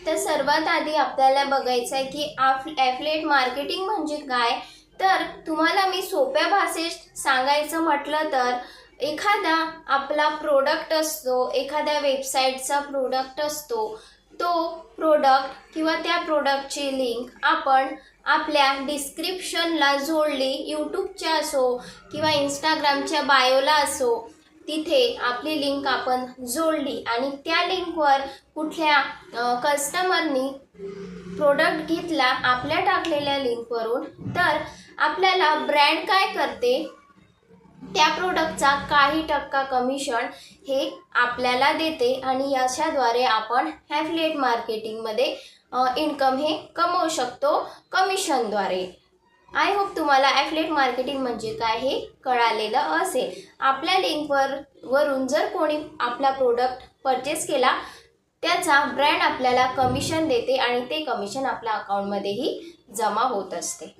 तर सर्वात आधी आपल्याला बघायचं आहे की ॲफिलिएट मार्केटिंग म्हणजे काय। तर तुम्हाला मी सोप्या भाषेत सांगायचं म्हटलं तर एखादा आपला प्रोडक्ट असतो, एखाद्या वेबसाईटचा प्रोडक्ट असतो, तो प्रोडक्ट किंवा त्या प्रोडक्टची लिंक आपण आपल्या डिस्क्रिप्शनला जोडली, यूट्यूबच्या असो किंवा इंस्टाग्रामच्या बायोला असो, तिथे आपली लिंक आपण जोडली आणि त्या लिंकवर कुठल्या कस्टमरनी प्रोडक्ट घेतला आपल्या टाकलेल्या लिंकवरून, तर आपल्याला ब्रँड काय करते, त्या प्रोडक्टचा काही टक्का कमिशन हे आपल्याला देते आणि याच्याद्वारे आपण ॲफिलिएट मार्केटिंगमध्ये इन्कम हे कमवू शकतो कमिशनद्वारे। आय होप तुम्हाला ॲफिलिएट मार्केटिंग म्हणजे काय हे कळालेलं असेल। आपल्या लिंकवरून जर कोणी आपला प्रोडक्ट परचेस केला, त्याचा ब्रँड आपल्याला कमिशन देते आणि ते कमिशन आपल्या अकाउंटमध्येही जमा होत असते।